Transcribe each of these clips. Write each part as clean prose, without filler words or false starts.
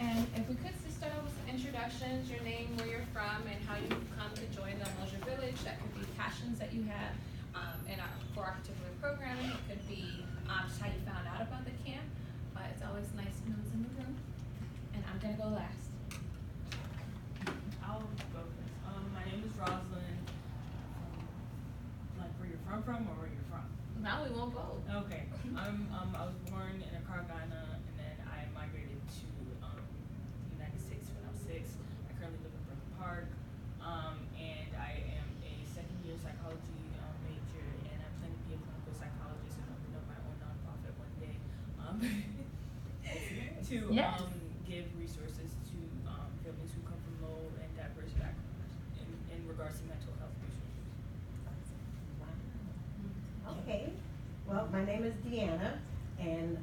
And if we could just start off with some introductions, your name, where you're from, and how you come to join the UMOJA Village. That could be passions that you have for our particular programming. It could be just how you found out about the camp. But it's always nice to know who's in the room. And I'm gonna go last. I'll go first. My name is Rosalind. Like where you're from or where you're from? Now we won't go. Okay. I was born in Accra, Ghana, and then I migrated to the United States when I was 6. I currently live in Brooklyn Park, and I am a second-year psychology major, and I'm planning to be a clinical psychologist and open up my own nonprofit one day to give resources to families who come from low and diverse backgrounds in regards to mental health resources. Okay, well, my name is Deanna, and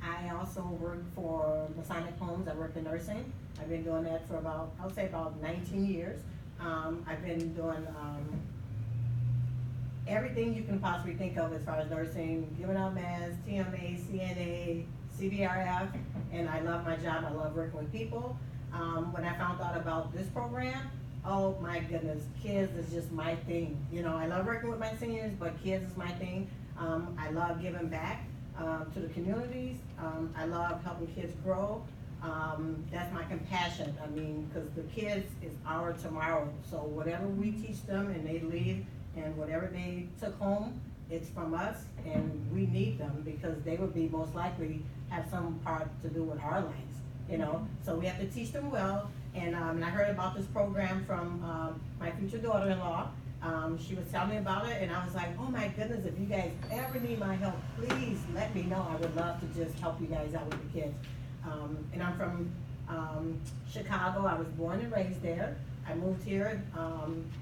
I also work for Masonic Homes. I work in nursing. I've been doing that for about, I'll say about 19 years. I've been doing everything you can possibly think of as far as nursing, giving out meds, TMA, CNA, CBRF, and I love my job. I love working with people. When I found out about this program, oh my goodness, kids is just my thing. You know, I love working with my seniors, but kids is my thing. I love giving back to the communities. I love helping kids grow. That's my compassion. I mean, because the kids is our tomorrow. So whatever we teach them and they leave, and whatever they took home, it's from us, and we need them because they would be most likely have some part to do with our lives, you know? So we have to teach them well. And I heard about this program from my future daughter-in-law. She was telling me about it, and I was like, oh my goodness, if you guys ever need my help, please let me know. I would love to just help you guys out with the kids. And I'm from Chicago. I was born and raised there. I moved here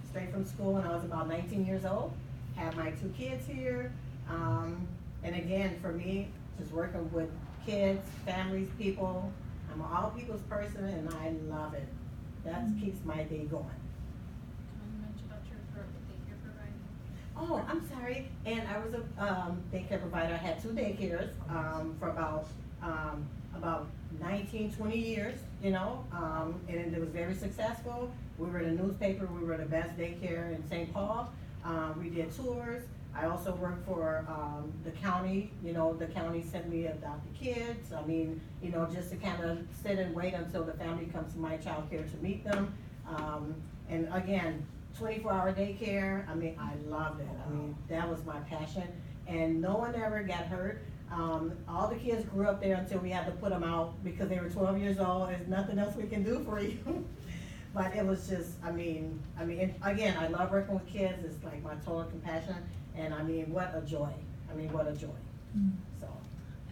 straight from school when I was about 19 years old. Have my 2 kids here. And again, for me, just working with kids, families, people. I'm an all people's person, and I love it. That keeps my day going. Can you mention about your daycare provider? Oh, I'm sorry. And I was a daycare provider. I had 2 daycares for about 19, 20 years, you know, and it was very successful. We were in the newspaper. We were the best daycare in St. Paul. We did tours. I also worked for the county. You know, the county sent me adopted kids. I mean, you know, just to kind of sit and wait until the family comes to my child care to meet them. And again, 24-hour daycare. I mean, I loved it. I mean, that was my passion. And no one ever got hurt. All the kids grew up there until we had to put them out because they were 12 years old. There's nothing else we can do for you. But it was just, I mean, again, I love working with kids. It's like my total compassion. And I mean, what a joy. I mean, what a joy. So.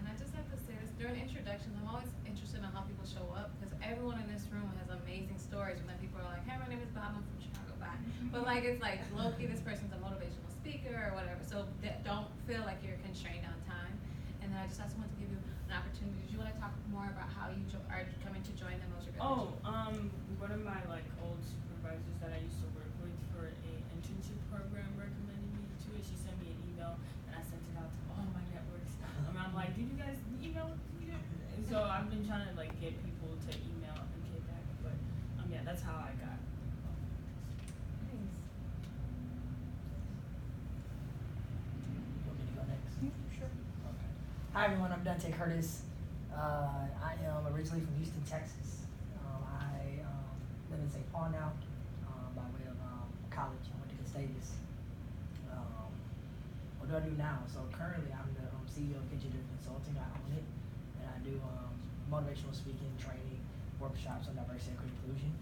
And I just have to say this, during introductions, I'm always interested in how people show up, because everyone in this room has amazing stories. When then people are like, hey, my name is Bob, I'm from Chicago, bye. But like, it's like, low-key, this person's a motivational speaker or whatever. So don't feel like you're constrained on time. And then I just also want to give you an opportunity. Do you want to talk more about how you are coming to join the UMOJA Village? One of my old supervisors that I used to work with for a internship program recommended me to it. She sent me an email, and I sent it out to all my networks. I'm like, did you guys email? And so I've been trying to get people to email and get back, but yeah, that's how I got. Nice. You want me to go next? Sure. Okay. Hi everyone, I'm Dante Curtis. I am originally from Houston, Texas. I live in St. Paul now by way of college. I went to Gustavus. What do I do now? So currently I'm the CEO of Kitchen Consulting. I own it, and I do motivational speaking, training, workshops on diversity, equity, inclusion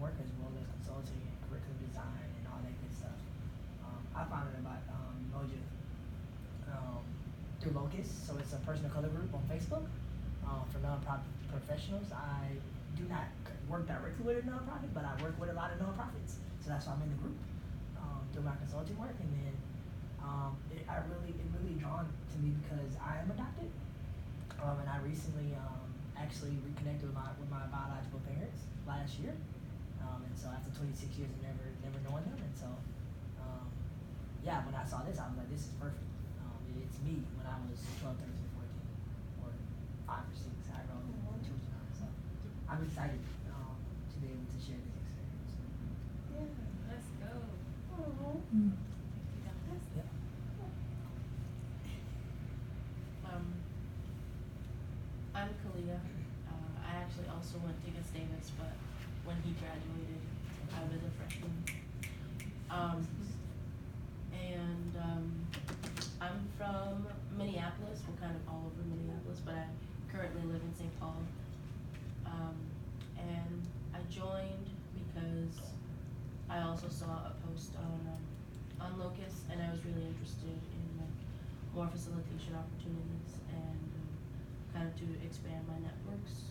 work, as well as consulting and curriculum design and all that good stuff. I found out about UMOJA through Locus, so it's a person of color group on Facebook for nonprofit professionals. I do not work directly with a nonprofit, but I work with a lot of nonprofits, so that's why I'm in the group through my consulting work. And then it really drawn to me because I am adopted, and I recently actually reconnected with my biological parents last year, and so after 26 years of never knowing them, and so yeah, when I saw this, I was like, this is perfect. It's me when I was 12, 13, 14, or 5 or 6, however old the children are. So I'm excited to be able to share this experience. Let's go. Mm. Yeah. I'm Kalia. I actually also went to Gustavus, but when he graduated, I was a freshman. I'm from Minneapolis. We're kind of all over Minneapolis, but I currently live in St. Paul. And I joined because I also saw a post on Locus, and I was really interested in more facilitation opportunities and kind of to expand my networks,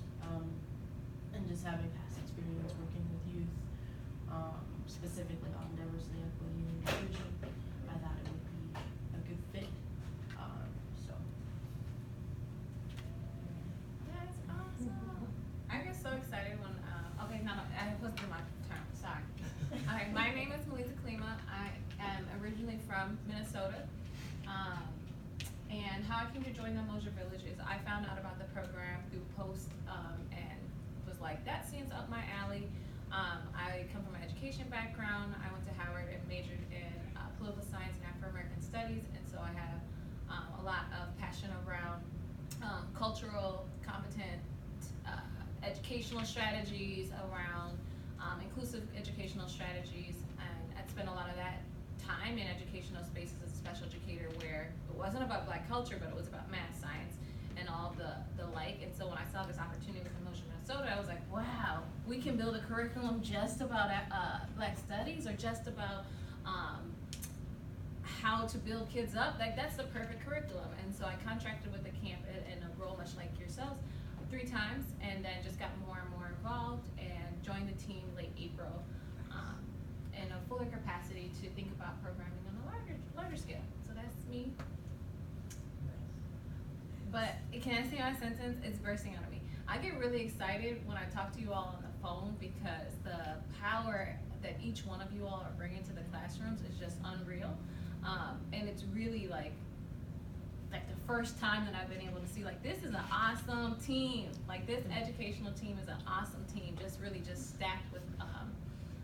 and just having past experience working with youth, specifically on diversity, equity, and inclusion. I thought it would be a good fit. So. That's awesome. I get so excited when, okay, no, I was doing my turn, sorry. Alright, my name is Melissa Klima. I am originally from Minnesota. And how I came to join the UMOJA Village is I found out about the program through post, and was like, that seems up my alley. I come from an education background. I went to Howard and majored in political science and Afro-American studies, and so I have a lot of passion around cultural, competent, educational strategies, around inclusive educational strategies, and I spent a lot of that time in educational spaces as a special educator where it wasn't about Black culture, but it was about math, science, and all the like. And so when I saw this opportunity with UMOJA Minnesota, I was like, wow, we can build a curriculum just about Black studies, or just about how to build kids up. Like, that's the perfect curriculum. And so I contracted with the camp in a role much like yourselves 3 times, and then just got more and more involved and joined the team late April in a fuller capacity to think about programming on a larger scale. So that's me. But can I say my sentence? It's bursting out of me. I get really excited when I talk to you all on the phone, because the power that each one of you all are bringing to the classrooms is just unreal. And it's really like the first time that I've been able to see, like, this is an awesome team. Like, this educational team is an awesome team, just really just stacked with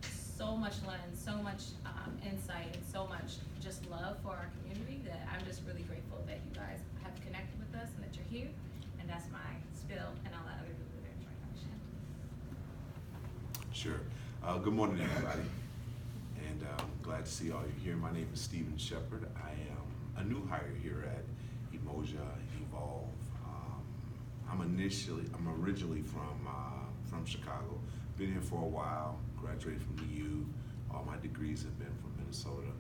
so much lens, so much insight, and so much just love for our community, that I'm just really grateful that you guys have connected with us and that you're here. And that's my spill, and I'll let other people do their introduction. Sure. Good morning, everybody. And glad to see all you here. My name is Stephen Shepard. I am a new hire here at UMOJA Evolve. I'm originally from Chicago. Been here for a while. Graduated from the U. All my degrees have been from Minnesota.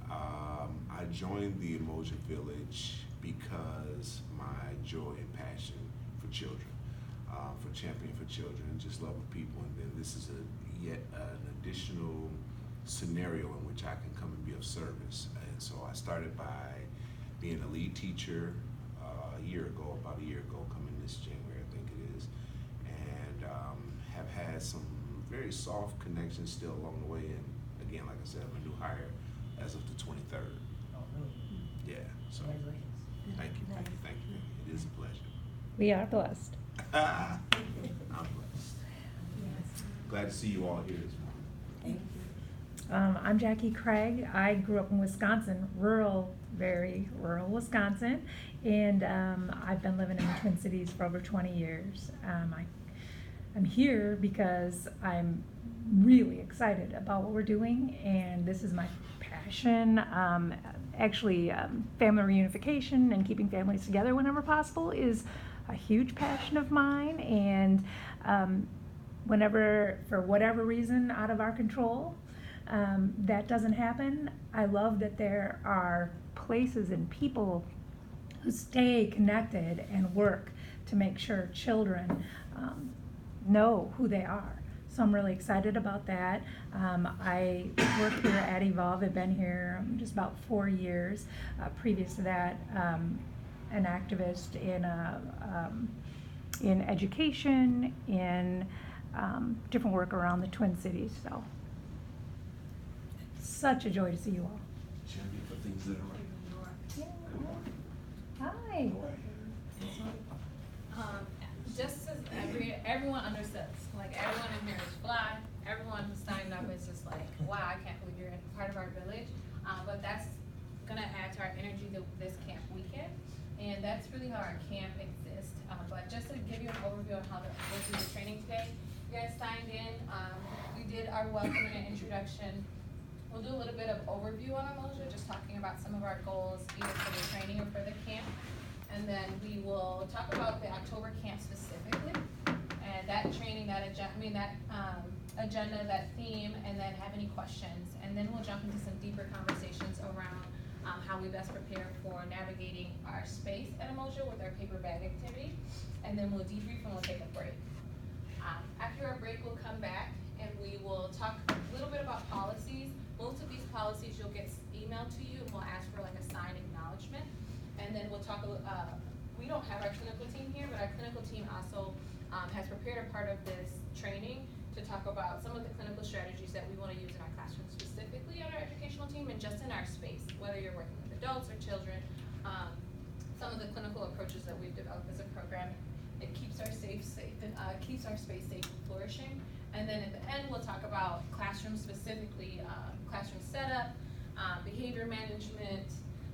I joined the UMOJA Village because my joy and passion for children, for championing for children, and just love of people. And then this is yet an additional scenario in which I can come and be of service. And so I started by being a lead teacher about a year ago, coming this January, I think it is, and have had some very soft connections still along the way. And again, like I said, I'm a new hire as of the 23rd. Oh, really? Yeah, so Congratulations. thank you. It is a pleasure. We are blessed. I'm blessed. Glad to see you all here this morning. I'm Jackie Craig. I grew up in Wisconsin, very rural Wisconsin, and I've been living in the Twin Cities for over 20 years. I'm here because I'm really excited about what we're doing, and this is my passion. Family reunification and keeping families together whenever possible is a huge passion of mine, and whenever, for whatever reason out of our control, that doesn't happen, I love that there are places and people who stay connected and work to make sure children know who they are. So I'm really excited about that. I work here at Evolve. I've been here just about 4 years. Previous to that, an activist in education, in different work around the Twin Cities. So such a joy to see you all. Champion for things that are right. Hi. Just as everyone understands. Like everyone in here is fly. Everyone who's signed up is just like, wow, I can't believe you're part of our village. But that's gonna add to our energy this camp weekend. And that's really how our camp exists. But just to give you an overview of how to go through the training today, you guys signed in. We did our welcome and introduction. We'll do a little bit of overview on UMOJA, just talking about some of our goals, either for the training or for the camp. And then we will talk about the October camp specifically, and that training, that agenda, that theme, and then have any questions. And then we'll jump into some deeper conversations around how we best prepare for navigating our space at UMOJA with our paper bag activity. And then we'll debrief and we'll take a break. After our break, we'll come back and we will talk a little bit about policies. Most of these policies you'll get emailed to you, and we'll ask for like a signed acknowledgement. And then we'll talk, we don't have our clinical team here, but our clinical team also has prepared a part of this training to talk about some of the clinical strategies that we want to use in our classroom, specifically on our educational team and just in our space, whether you're working with adults or children. Some of the clinical approaches that we've developed as a program, it keeps our space safe and flourishing. And then at the end, we'll talk about classroom specifically, classroom setup, behavior management,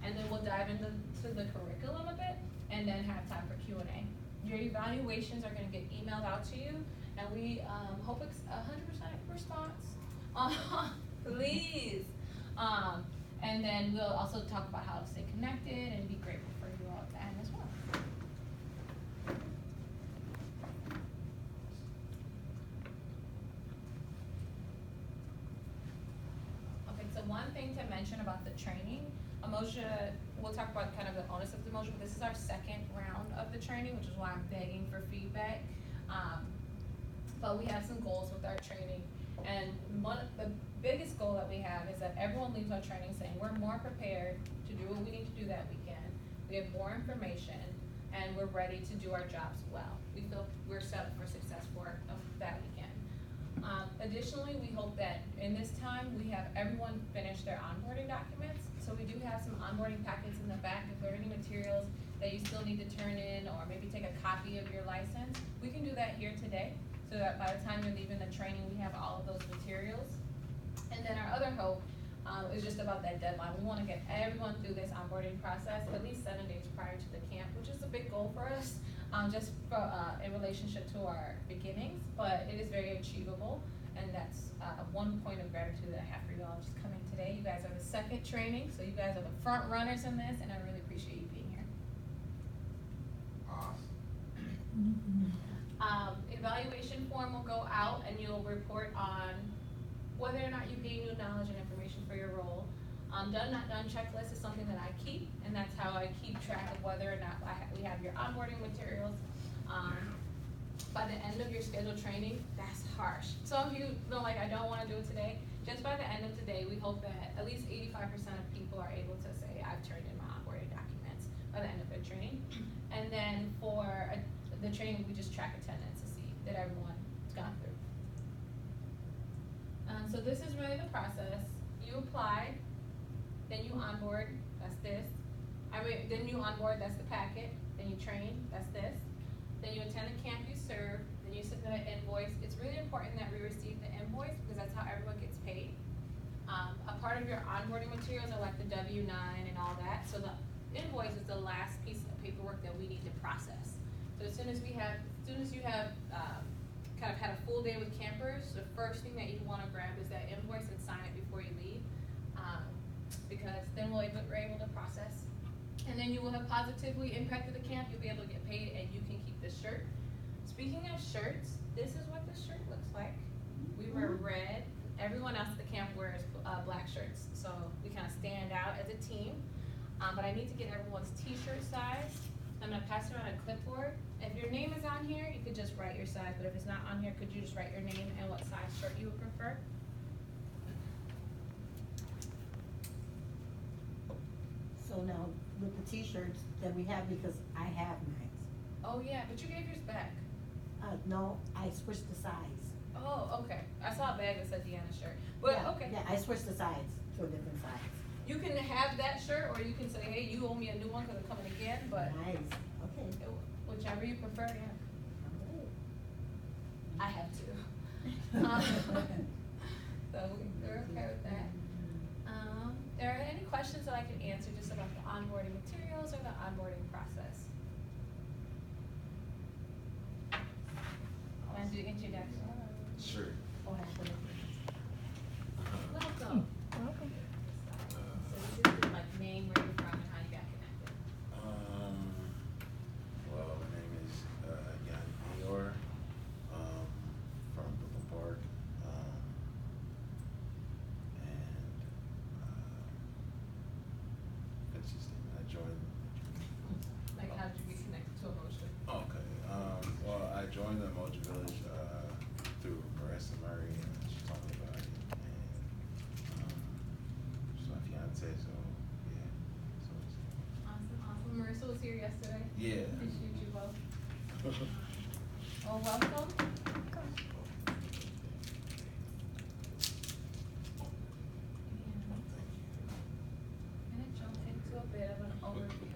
and then we'll dive into the curriculum a bit, and then have time for Q&A. Your evaluations are gonna get emailed out to you, and we hope it's 100% response. Please. And then we'll also talk about how to stay connected and be grateful for you all at the end as well. Okay, so one thing to mention about the training, UMOJA, we'll talk about kind of the onus of the UMOJA, but this is our second round of the training, which is why I'm begging for feedback. But we have some goals with our training, and the biggest goal that we have is that everyone leaves our training saying we're more prepared to do what we need to do that weekend. We have more information, and we're ready to do our jobs well. We feel we're set up for success for that weekend. Additionally, we hope that in this time, we have everyone finish their onboarding documents. So we do have some onboarding packets in the back. If there are any materials that you still need to turn in, or maybe take a copy of your license, we can do that here today, so that by the time you're leaving the training, we have all of those materials. And then our other hope is just about that deadline. We want to get everyone through this onboarding process at least 7 days prior to the camp, which is a big goal for us, just for, in relationship to our beginnings, but it is very achievable. And that's one point of gratitude that I have for you all just coming today. You guys are the second training, so you guys are the front runners in this, and I really appreciate you being here. Evaluation form will go out, and you'll report on whether or not you gain new knowledge and information for your role. Done not done checklist is something that I keep, and that's how I keep track of whether or not we have your onboarding materials. By the end of your scheduled training, that's harsh. Some of you feel like I don't want to do it today. Just by the end of today, we hope that at least 85% of people are able to say, I've turned in my onboarding documents by the end of their training. And then for the training, we just track attendance to see that everyone's gone through. So this is really the process. You apply, then you onboard, that's this. Then you onboard, that's the packet. Then you train, that's this. Then you attend the camp you serve, then you submit an invoice. It's really important that we receive the invoice because that's how everyone gets paid. A part of your onboarding materials are like the W-9 and all that. So the invoice is the last piece of paperwork that we need to process. So as soon as you have kind of had a full day with campers, the first thing that you want to grab is that invoice and sign it before you leave, because then we're able to process. And then you will have positively impacted the camp. You'll be able to get paid, and you can keep the shirt. Speaking of shirts, this is what the shirt looks like. We wear red. Everyone else at the camp wears black shirts, so we kind of stand out as a team. But I need to get everyone's t-shirt size. I'm gonna pass around a clipboard. If your name is on here, you could just write your size, but if it's not on here, could you just write your name and what size shirt you would prefer? So now, with the t-shirts that we have, because I have mine. Oh yeah, but you gave yours back. No, I switched the size. Oh, okay. I saw a bag that said Deanna shirt, but Yeah, okay. Yeah, I switched the size to a different size. You can have that shirt, or you can say, hey, you owe me a new one because I'm coming again, but Nice, okay. whichever you prefer, yeah. Alright. I have two. So we're okay with that. Are there any questions that I can answer just about the onboarding materials or the onboarding process? Want to do introduction? Sure. Welcome. Welcome. So this is like name, where you're from, and how you got connected. Well, my name is Jan Eor, from Brooklyn Park, that's just it. I joined. Like, how did you get connected to Emotion? Okay. Well, I joined the Emoji Village through Marissa Murray, and she told me about it, and she's my fiance, so yeah. So it's, Awesome. Marissa was here yesterday. yeah. Appreciate you both. Well, welcome. I'm gonna jump into a bit of an overview.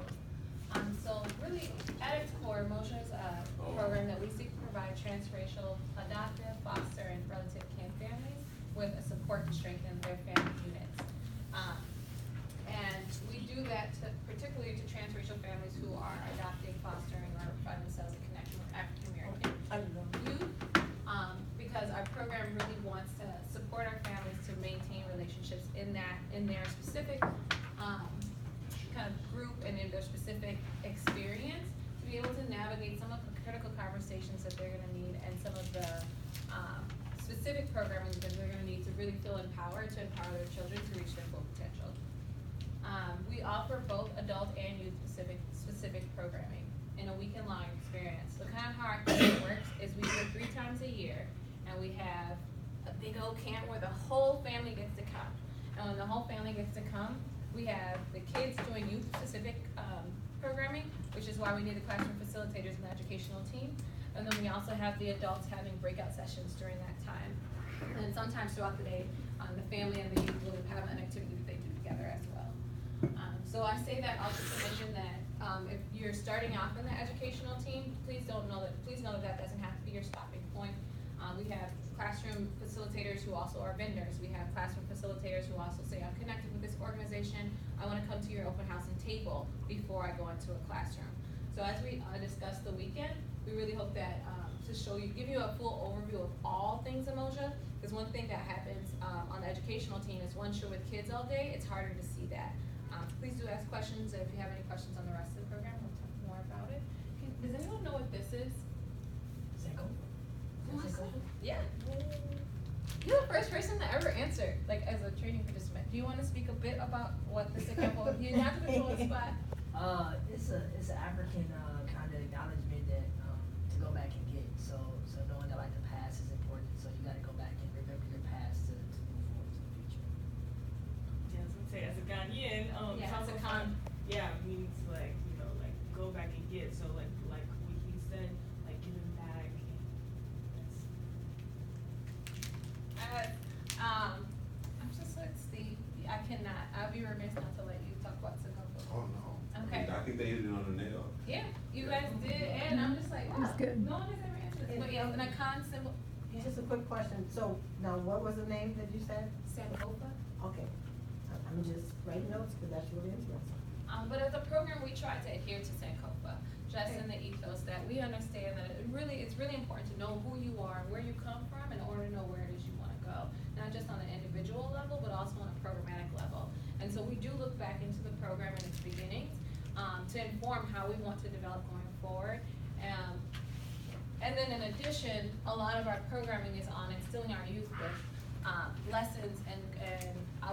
So really, at its core, Emotion is a program that we seek to provide transracial, adoptive, foster, and relative kin families with a support to strengthen their family units. And we do that particularly to transracial families who are adopting, fostering, or find themselves in connection with African American youth. Because our program really wants to support our families to maintain relationships in their specific kind of group and in their specific experience, to be able to navigate some of the critical conversations that they're gonna need and some of the specific programming that they're gonna need to really feel empowered to empower their children to reach their full potential. We offer both adult and youth specific programming in a weekend-long experience. So kind of how our camp works is we do it 3 times a year, and we have a big old camp where the whole family gets to come. And when the whole family gets to come, we have the kids doing youth-specific programming, which is why we need the classroom facilitators and the educational team. And then we also have the adults having breakout sessions during that time. And sometimes throughout the day, the family and the youth will have an activity that they do together as well. So I say that also to mention that if you're starting off in the educational team, please know that doesn't have to be your stopping point. We have classroom facilitators who also are vendors. We have classroom facilitators who also say, I'm connected with this organization. I want to come to your open house and table before I go into a classroom. So as we discuss the weekend, we really hope that to give you a full overview of all things Emoja. Because one thing that happens on the educational team is once you're with kids all day, it's harder to see that. Please do ask questions. If you have any questions on the rest of the program, we'll talk more about it. Does anyone know what this is? Yeah. You're the first person to ever answer, like as a training participant. Do you want to speak a bit about what this example? You have to control the spot. It's an African kind of acknowledgement that to go back and get. So knowing that like the past is important. So you got to go back and remember your past to move forward to the future. Yeah, I was gonna say, as a Ghanaian, Yeah, as a Ghan- yeah, means like, like go back and get, so like what he said, like giving back, and that's. I'm just like Steve. I'll be remiss not to let you talk about Sankofa. Oh, no. Okay. I think they hit it on the nail. Yeah, you guys did, and I'm just like, wow, That's good. no one has ever answered this. But yeah, an icon symbol. Yeah. Just a quick question, so now what was the name that you said? Sankofa. Okay, I'm just writing notes, because that's really interesting. But as a program, we try to adhere to Sankofa, just in the ethos that we understand that it's really important to know who you are and where you come from in order to know where it is you want to go. Not just on an individual level, but also on a programmatic level. And so we do look back into the program in its beginnings to inform how we want to develop going forward. And then in addition, a lot of our programming is on instilling our youth with lessons and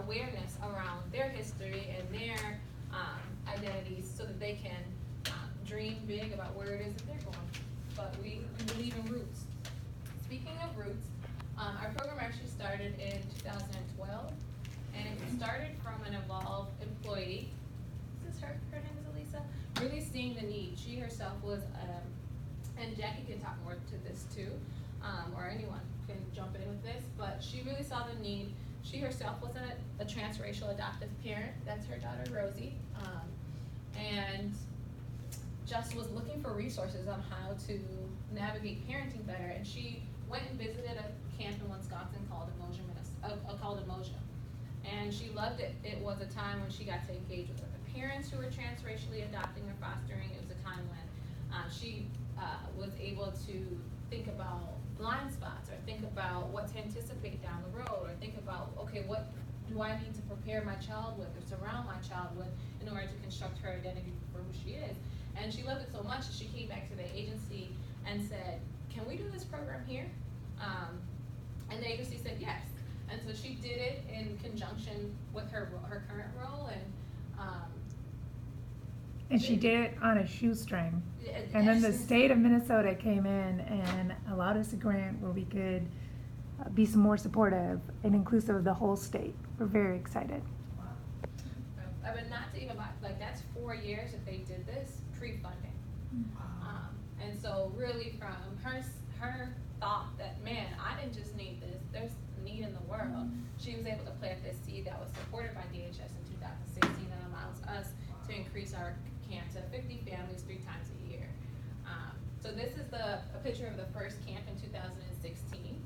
awareness around their history and their identities so that they can dream big about where it is that they're going. But we believe in roots. Speaking of roots, our program actually started in 2012, and it started from an Evolve employee. Is this her? Her name is Elisa. Really seeing the need. She herself was, and Jackie can talk more to this too, or anyone can jump in with this, but she really saw the need. She herself was a transracial adoptive parent. That's her daughter, Rosie, and just was looking for resources on how to navigate parenting better. And she went and visited a camp in Wisconsin called UMOJA. And she loved it. It was a time when she got to engage with other parents who were transracially adopting or fostering. It was a time when she was able to think about blind spots, or think about what to anticipate down the road, or think about, okay, what do I need to prepare my child with or surround my child with in order to construct her identity for who she is. And she loved it so much that she came back to the agency and said, can we do this program here? And the agency said yes. And so she did it in conjunction with her current role, And she did it on a shoestring. And then the state of Minnesota came in and allowed us a grant where we could be some more supportive and inclusive of the whole state. We're very excited. I mean, not to even like that's 4 years that they did this pre-funding. And so really from her thought that, man, I didn't just need this, there's need in the world. She was able to plant this seed that was supported by DHS in 2016 and allows us to increase our camp to 50 families 3 times a year. So this is a picture of the first camp in 2016.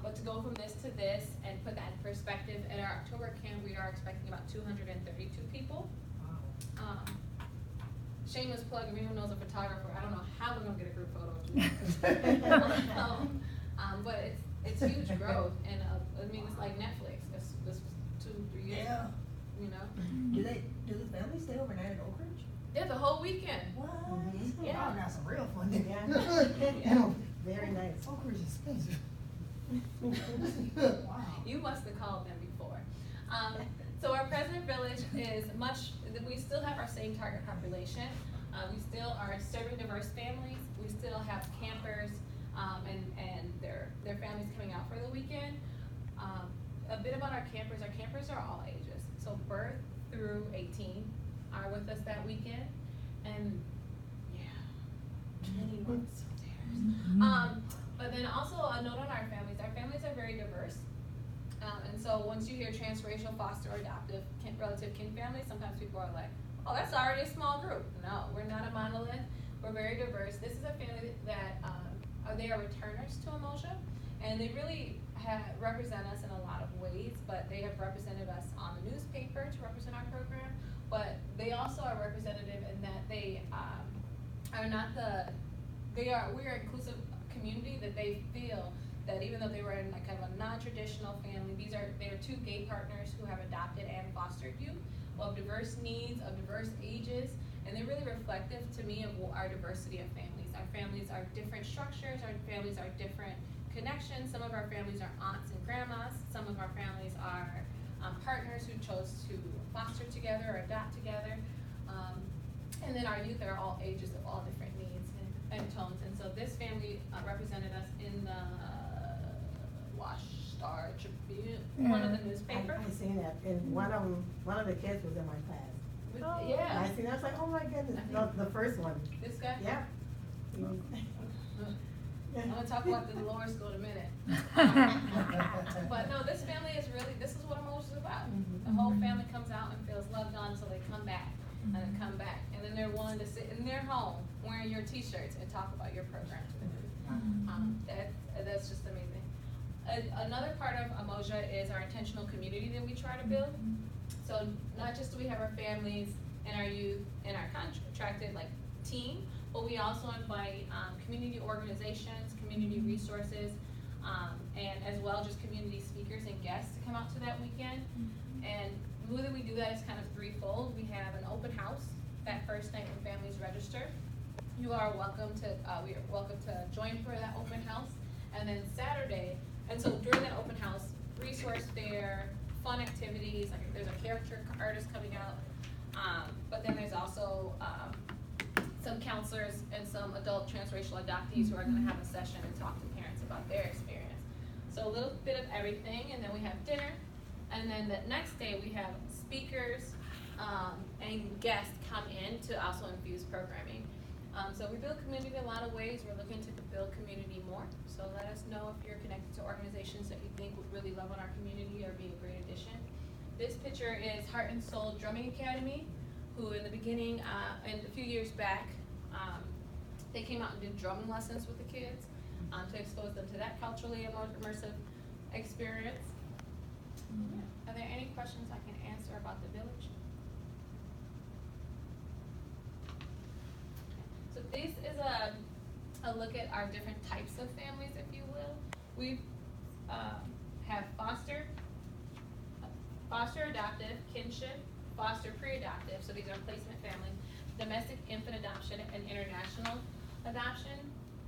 But to go from this to this and put that in perspective, at our October camp we are expecting about 232 people. Shameless plug, if anyone knows a photographer, I don't know how we're gonna get a group photo of you. But it's huge growth, and I mean it's like Netflix. This was 2-3 years ago, you know. Do the families stay overnight at Oak Ridge? Yeah, the whole weekend. What? Yeah. Y'all got some real fun there. Yeah. Very nice. Oak Ridge is expensive. Wow. You must have called them before. So our present village is we still have our same target population. We still are serving diverse families. We still have campers and their families coming out for the weekend. A bit about our campers are all ages. So birth through 18 are with us that weekend. And yeah, many months there. But then also a note on our families are very diverse. And so once you hear transracial, foster, or adoptive relative kin families, sometimes people are like, oh, that's already a small group. No, we're not a monolith. We're very diverse. This is a family that they are returners to UMOJA, and they really represent us in a lot of ways, but they have represented us on the newspaper to represent our program, but they also are representative in that they we're an inclusive community, that they feel that even though they were in like kind of a non-traditional family, they are 2 gay partners who have adopted and fostered youth of diverse needs, of diverse ages, and they're really reflective to me of our diversity of families. Our families are different structures, our families are different connections. Some of our families are aunts and grandmas, some of our families are partners who chose to foster together or adopt together, and then our youth are all ages of all different needs and tones. And so this family represented us in the Star Tribune, one of the newspapers. I seen that, and one of the kids was in my class. Yeah. I seen that, I was like, oh my goodness, no, the first one. This guy? Yeah. He was- I'm gonna talk about the lower school in a minute. But no, this family is this is what UMOJA is about. The whole family comes out and feels loved on, so they come back and then come back. And then they're willing to sit in their home wearing your t-shirts and talk about your program to the group. That's just amazing. Another part of UMOJA is our intentional community that we try to build. So not just do we have our families and our youth and our contracted team, but we also invite community organizations, community resources, and as well just community speakers and guests to come out to that weekend. And the way that we do that is kind of threefold. We have an open house that first night when families register. You are welcome to, we are welcome to join for that open house. And then Saturday, and so during that open house, resource fair, fun activities, like there's a character artist coming out, but then there's also some counselors and some adult transracial adoptees who are gonna have a session and talk to parents about their experience. So a little bit of everything, and then we have dinner, and then the next day we have speakers and guests come in to also infuse programming. So we build community in a lot of ways. We're looking to build community more. So let us know if you're connected to organizations that you think would really love on our community or be a great addition. This picture is Heart and Soul Drumming Academy, who in the beginning, and a few years back, they came out and did drumming lessons with the kids. to expose them to that culturally immersive experience. Are there any questions I can answer about the village? So this is a look at our different types of families, if you will. We have foster adoptive, kinship, foster pre-adoptive, so these are placement families, domestic infant adoption, and international adoption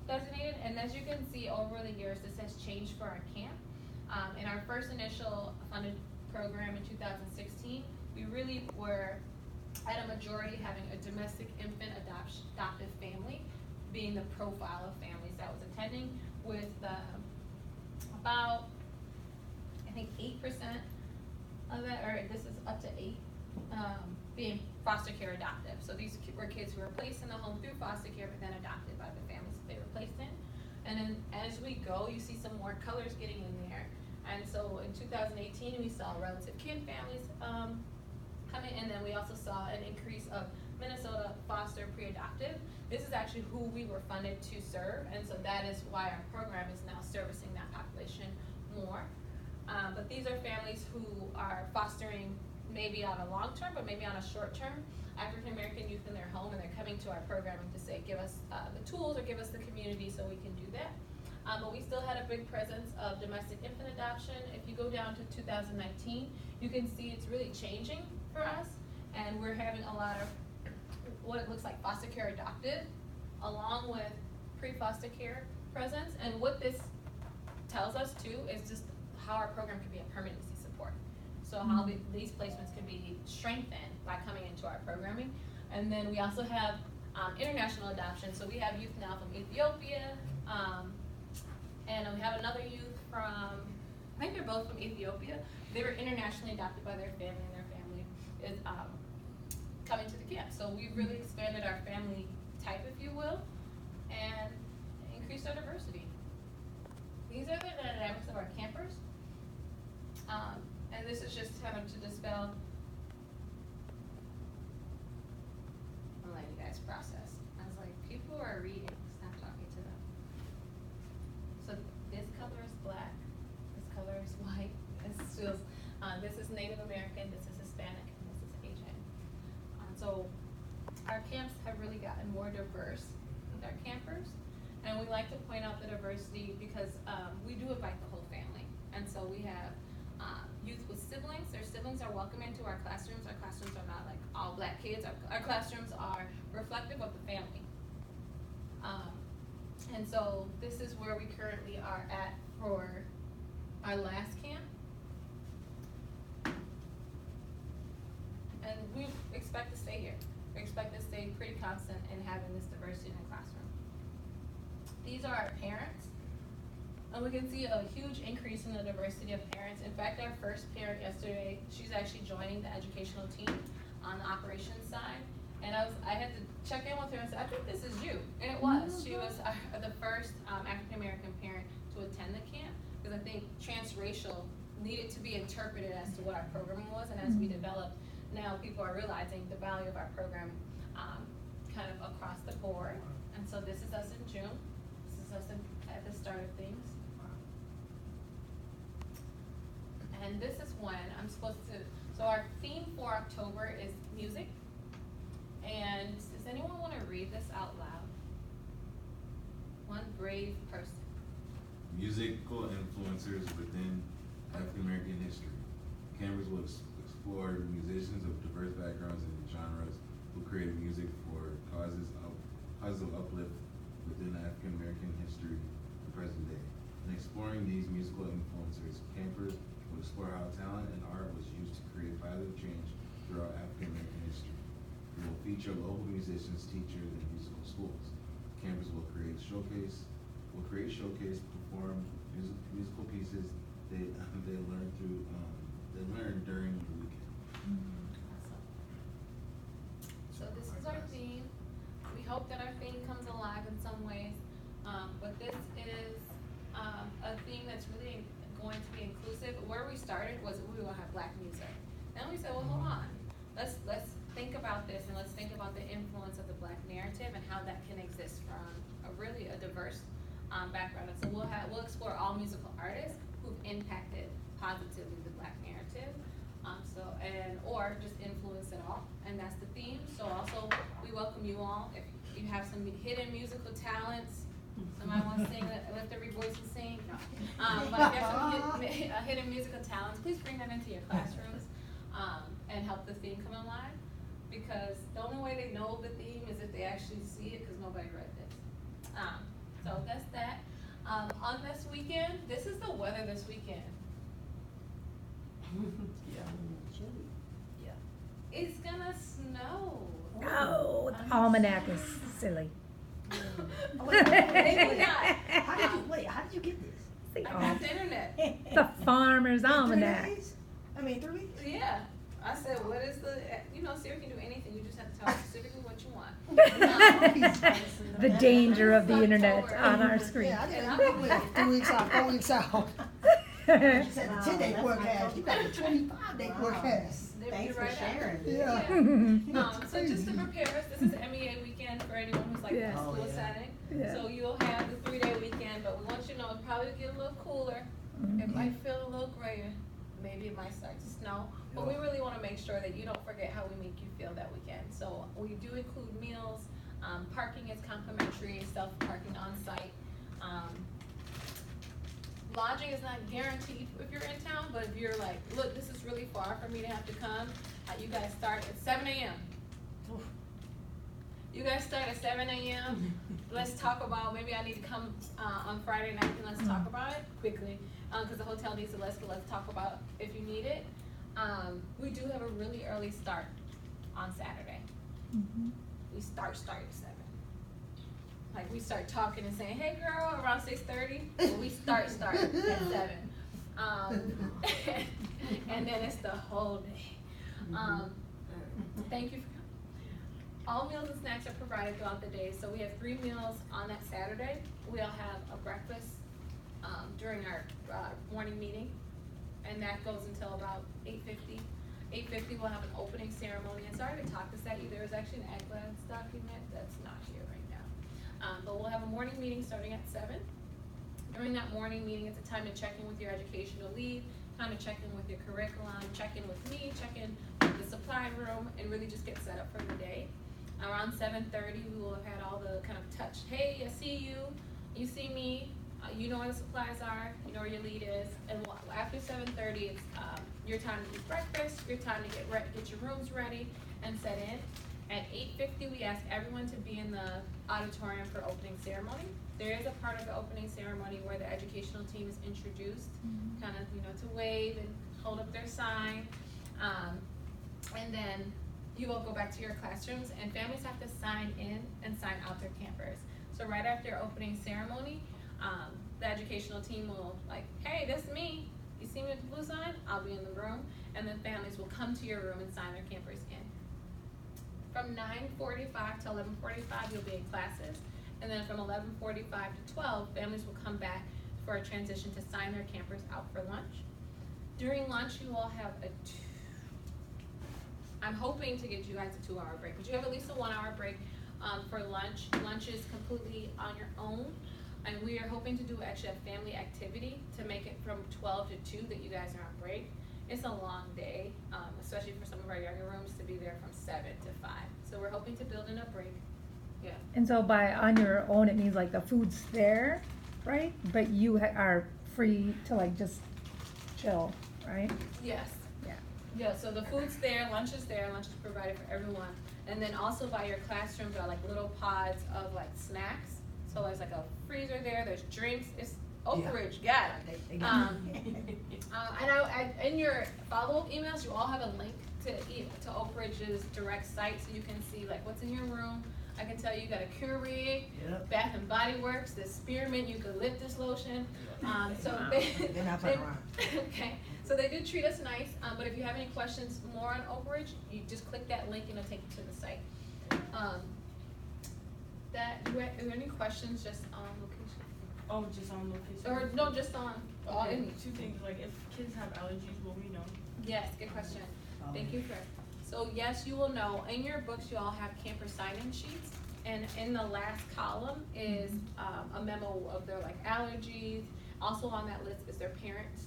designated. And as you can see over the years, this has changed for our camp. In our first initial funded program in 2016, we really were at a majority having a domestic infant adoptive family being the profile of families that was attending, with about, I think 8% of that, or this is up to 8, being foster care adoptive. So these were kids who were placed in the home through foster care, but then adopted by the families that they were placed in. And then as we go, you see some more colors getting in there. And so in 2018, we saw relative kin families coming, and then we also saw an increase of Minnesota foster pre-adoptive. This is actually who we were funded to serve, and so that is why our program is now servicing that population more. But these are families who are fostering maybe on a long term, but maybe on a short term, African American youth in their home, and they're coming to our programming to say, give us the tools or give us the community so we can do that. But we still had a big presence of domestic infant adoption. If you go down to 2019, you can see it's really changing for us, and we're having a lot of what it looks like foster care adoptive, along with pre-foster care presence. And what this tells us too is just how our program can be a permanency support. So how these placements can be strengthened by coming into our programming. And then we also have international adoption. So we have youth now from Ethiopia, and we have another youth from, I think they're both from Ethiopia. They were internationally adopted by their family, and their family is coming to the camp. So we've really expanded our family type, if you will, and increased our diversity. These are the dynamics of our campers. And this is just kind of to dispel. I'm letting you guys process. I was like, people are reading, stop talking to them. So this color is black, this color is white, this is Native American, this is Hispanic, and this is Asian. So our camps have really gotten more diverse with our campers, and we like to point out the diversity because we do invite the whole family. And so we have youth with siblings. Their siblings are welcome into our classrooms. Our classrooms are not like all black kids. Our classrooms are reflective of the family. And so this is where we currently are at for our last camp. And we expect to stay here. We expect to stay pretty constant in having this diversity in the classroom. These are our parents. And we can see a huge increase in the diversity of parents. In fact, our first parent yesterday, she's actually joining the educational team on the operations side. And I had to check in with her and say, I think this is you. And it was. She was the first African-American parent to attend the camp, because I think transracial needed to be interpreted as to what our programming was. And as we developed, now people are realizing the value of our program kind of across the board. And so this is us in June. This is us at the start of things. And this is when I'm supposed to, so our theme for October is music. And does anyone want to read this out loud? One brave person. Musical influencers within African American history. Campers will explore musicians of diverse backgrounds and genres who create music for causes of uplift within African American history and present day. In exploring these musical influencers, campers will explore how talent and art was used to create positive change throughout African American history. We will feature local musicians, teachers, and musical schools. Campers will create showcase, perform musical pieces they learn during the weekend. Awesome. So this is our theme. We hope that our theme comes alive in some ways, but this is a theme that's really going to be inclusive. Where we started was we will have black music. Then we said, well, hold on. Let's think about this, and let's think about the influence of the black narrative and how that can exist from a really diverse background. And so we'll explore all musical artists who've impacted positively the Black narrative, or just influence it all, and that's the theme. So also, we welcome you all. If you have some hidden musical talents, somebody wants to sing, lift every voice and sing. No. But if you have some hidden musical talents, please bring that into your classrooms and help the theme come alive. Because the only way they know the theme is if they actually see it, because nobody read this. So that's that. On this weekend, this is the weather this weekend. Yeah. It's gonna snow. No, the almanac is silly. Maybe not. How did you get this? The, I got the internet. the farmer's 3 almanac. days? I mean, 3 weeks? Yeah. I said, what is Siri can do anything. You just have to tell her specifically what you want. The danger of the internet on our screen. Yeah, I didn't know 3 weeks out, 4 weeks out. You said the 10-day forecast, you got the 25-day forecast. Thanks for sharing. Yeah. So just to prepare us, this is MEA weekend for anyone who's like in Yeah. a school Oh, yeah. setting. Yeah. So you'll have the 3-day weekend, but we want you to know it's probably get a little cooler. It might feel a little grayer. Maybe it might start to snow. But we really want to make sure that you don't forget how we make you feel that weekend. So we do include meals. Parking is complimentary, self-parking on site. Lodging is not guaranteed if you're in town, but if you're like, look, this is really far for me to have to come, you guys start at 7 a.m. You guys start at 7 a.m. Let's talk about, maybe I need to come on Friday night and let's talk about it quickly. Because the hotel needs a list, but let's talk about if you need it. We do have a really early start on Saturday. We start at 7. Like we start talking and saying, hey girl, around 6:30. Well, we start at 7. And then it's the whole day. Thank you for coming. All meals and snacks are provided throughout the day. So we have 3 meals on that Saturday. We'll have a breakfast during our morning meeting, and that goes until about 8:50. 8:50 we'll have an opening ceremony. And sorry to talk this at you, there is actually an Egglands document that's not here right now. But we'll have a morning meeting starting at 7. During that morning meeting, it's a time to check in with your educational lead, time to check in with your curriculum, check in with me, check in with the supply room, and really just get set up for the day. Around 7:30, we will have had all the kind of touch, hey, I see you, you see me, you know where the supplies are, you know where your lead is, and after 7:30, it's your time to eat breakfast, your time to get your rooms ready and set in. At 8:50, we ask everyone to be in the auditorium for opening ceremony. There is a part of the opening ceremony where the educational team is introduced, kind of, to wave and hold up their sign. And then you will go back to your classrooms, and families have to sign in and sign out their campers. So right after opening ceremony, the educational team will hey, this is me. You see me with the blue sign? I'll be in the room, and then families will come to your room and sign their campers in. From 9:45 to 11:45, you'll be in classes, and then from 11:45 to 12, families will come back for a transition to sign their campers out for lunch. During lunch, you all have I'm hoping to get you guys a 2-hour break, but you have at least a 1-hour break for lunch. Lunch is completely on your own, and we are hoping to do actually a family activity to make it from 12 to 2 that you guys are on break. It's a long day, especially for some of our younger rooms to be there from 7 to 5. So we're hoping to build in a break. Yeah. And so by on your own, it means the food's there, right? But you are free to just chill, right? Yes. Yeah. Yeah, so the food's there, lunch is provided for everyone. And then also by your classrooms are little pods of snacks. So there's a freezer there, there's drinks, it's Oak Ridge, got it. And in your follow-up emails, you all have a link to Oak Ridge's direct site, so you can see what's in your room. I can tell you got a Keurig, Bath and Body Works, the Spearmint Eucalyptus lotion. They're not playing around. Okay, so they do treat us nice. But if you have any questions more on Oak Ridge, you just click that link and it'll take you to the site. Are there any questions just on location? Oh, just on location? Or no, just on any. 2 things, if kids have allergies, will we know? Yes, good question. Thank you for. So yes, you will know. In your books, you all have camper sign-in sheets. And in the last column is a memo of their like allergies. Also on that list is their parents,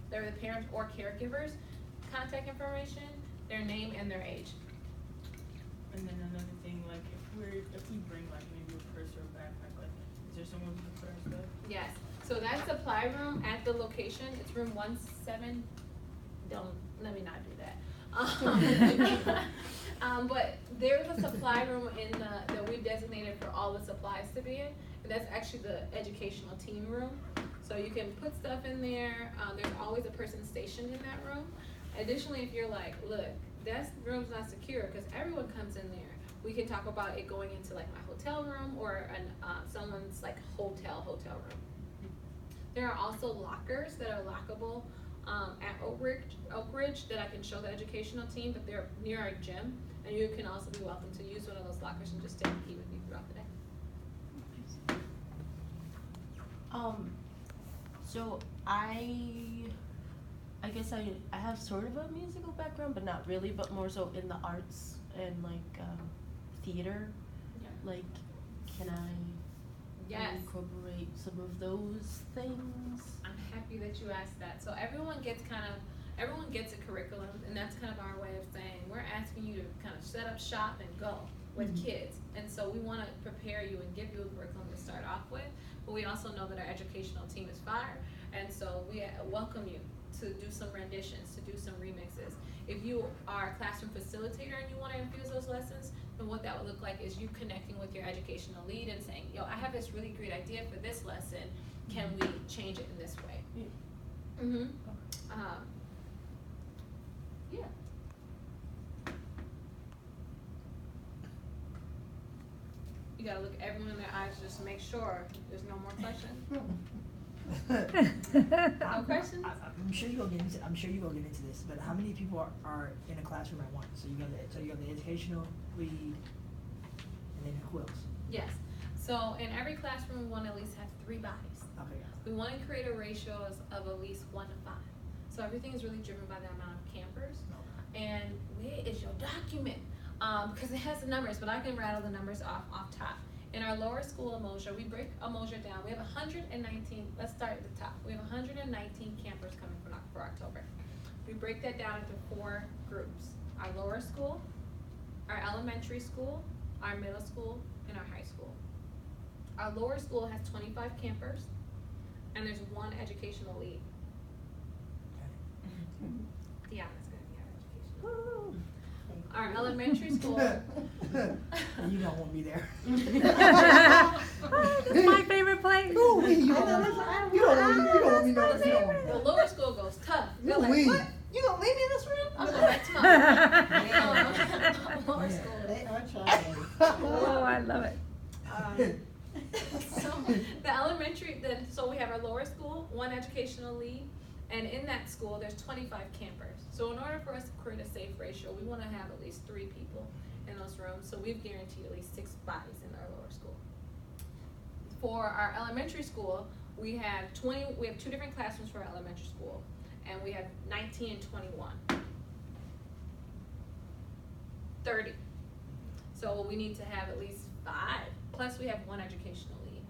they're the parents or caregivers, contact information, their name and their age. And then another thing, like if we bring like maybe a purse or a backpack, like is there someone who can put our stuff? Yes, so that supply room at the location, it's room 17, let me not do that. But there's a supply room that we've designated for all the supplies to be in, and that's actually the educational team room. So you can put stuff in there, there's always a person stationed in that room. Additionally, if you're like, look, that room's not secure, because everyone comes in there, we can talk about it going into like my hotel room or someone's like hotel room. There are also lockers that are lockable at Oak Ridge that I can show the educational team, but they're near our gym, and you can also be welcome to use one of those lockers and just take a key with you throughout the day. So I guess I have sort of a musical background, but not really, but more so in the arts and like theater. Yeah. Like, can I Yes. incorporate some of those things? I'm happy that you asked that. So everyone gets a curriculum, and that's kind of our way of saying, we're asking you to kind of set up shop and go with kids. And so we wanna prepare you and give you a curriculum to start off with, but we also know that our educational team is fire, and so we welcome you to do some renditions, to do some remixes. If you are a classroom facilitator and you wanna infuse those lessons, then what that would look like is you connecting with your educational lead and saying, yo, I have this really great idea for this lesson, can we change it in this way? Yeah. Mm-hmm. Yeah. You gotta look everyone in their eyes just to make sure there's no more questions. No questions? I'm sure you gonna get into this, but how many people are in a classroom at once? So you got the educational lead, and then who else? Yes. So in every classroom, we want to at least have 3 bodies. Okay. We want to create a ratio of at least 1 to 5. So everything is really driven by the amount of campers. And where is your document? Because it has the numbers, but I can rattle the numbers off top. In our lower school UMOJA, we break UMOJA down. We have 119, let's start at the top. We have 119 campers coming for October. We break that down into 4 groups. Our lower school, our elementary school, our middle school, and our high school. Our lower school has 25 campers, and there's 1 educational lead. Deanna's gonna be our educational lead. Our elementary school. You don't want me there. That's my favorite place. No, you don't want me there. The lower school goes tough. They're like, we. what? You gonna leave me in this room? I'm going back to my lower school. They are trying. Oh, I love it. So the elementary, so we have our lower school, 1 educational lead, and in that school, there's 25 campers. So in order for us to create a safe ratio, we want to have at least 3 people in those rooms. So we've guaranteed at least 6 bodies in our lower school. For our elementary school, we have 2 different classrooms for our elementary school, and we have 19 and 21. 30. So we need to have at least 5. Plus we have 1 educational lead.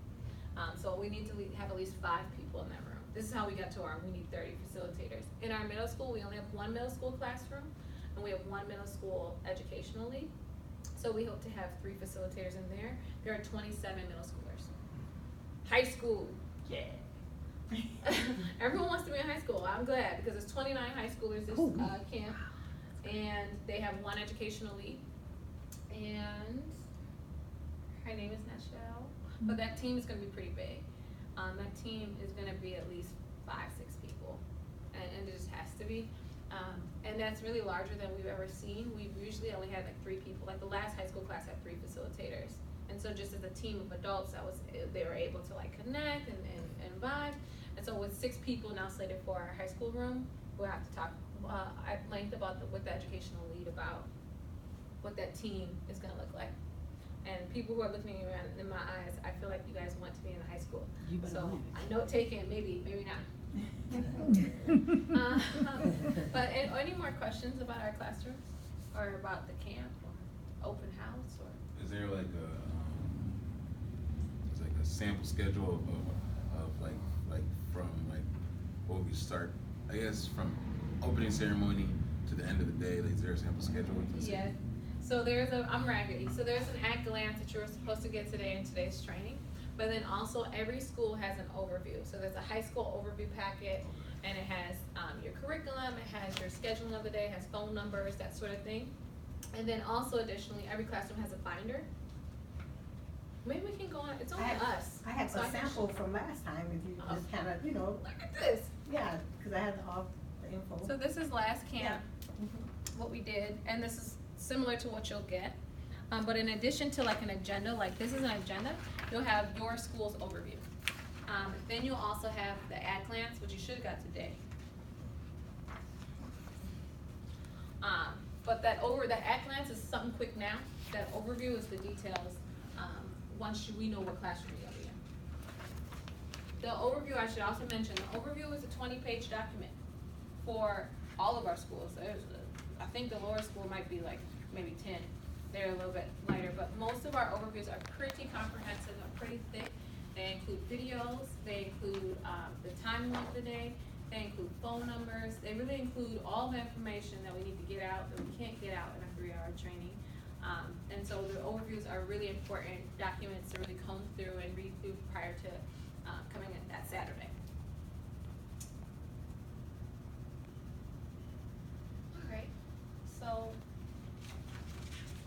So we need to have at least 5 people in that room. This is how we got to we need 30 facilitators. In our middle school, we only have 1 middle school classroom, and we have 1 middle school educational lead. So we hope to have 3 facilitators in there. There are 27 middle schoolers. High school. Yeah. Everyone wants to be in high school. I'm glad, because there's 29 high schoolers this camp, and they have 1 educational lead. And her name is Nashelle, but that team is going to be pretty big. That team is going to be at least 5-6 people, and it just has to be. And that's really larger than we've ever seen. We've usually only had like 3 people. Like the last high school class had 3 facilitators, and so just as a team of adults, they were able to like connect and vibe. And so with 6 people now slated for our high school room, we'll have to talk at length with the educational lead about what that team is going to look like. And people who are looking at me around in my eyes, I feel like you guys want to be in high school. So I note taken, maybe not. But any more questions about our classrooms or about the camp or open house or? Is there like a a sample schedule of like from like what we start, I guess from opening ceremony to the end of the day, like is there a sample schedule? Yeah. So I'm Raggedy. So there's an at glance that you're supposed to get today in today's training. But then also every school has an overview. So there's a high school overview packet, and it has your curriculum, it has your scheduling of the day, it has phone numbers, that sort of thing. And then also additionally, every classroom has a binder. Maybe we can go on, it's only us. I have So a I can sample from last time, if you Oh. just kind of, you know, Look at this. yeah, because I had all the info. So this is last camp, Mhm. what we did, and this is similar to what you'll get. But in addition to like an agenda, like this is an agenda, you'll have your school's overview. Then you'll also have the ad glance, which you should have got today. But that ad glance is something quick now. That overview is the details, once we know what classroom you'll be in. The overview, I should also mention, the overview is a 20-page document for all of our schools. I think the lower school might be like maybe 10. They're a little bit lighter, but most of our overviews are pretty comprehensive, are pretty thick. They include videos, they include the timing of the day, they include phone numbers, they really include all the information that we need to get out, that we can't get out in a 3-hour training. And so the overviews are really important documents to really comb through and read through prior to coming in that Saturday. All right, so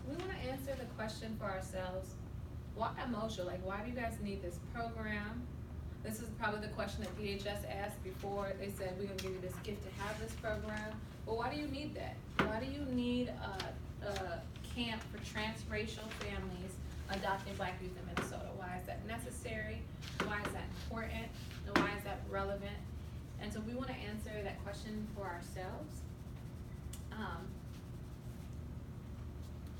we want to answer the question for ourselves, why UMOJA? Like, why do you guys need this program? This is probably the question that DHS asked before. They said, we're gonna give you this gift to have this program. But why do you need that? Why do you need a camp for transracial families adopting Black youth in Minnesota? Why is that necessary? Why is that important? And why is that relevant? And so we wanna answer that question for ourselves.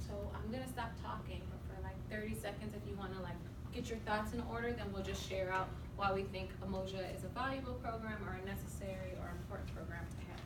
So I'm gonna stop talking, but for like 30 seconds, if you wanna like get your thoughts in order, then we'll just share out why we think UMOJA is a valuable program or a necessary or important program to have.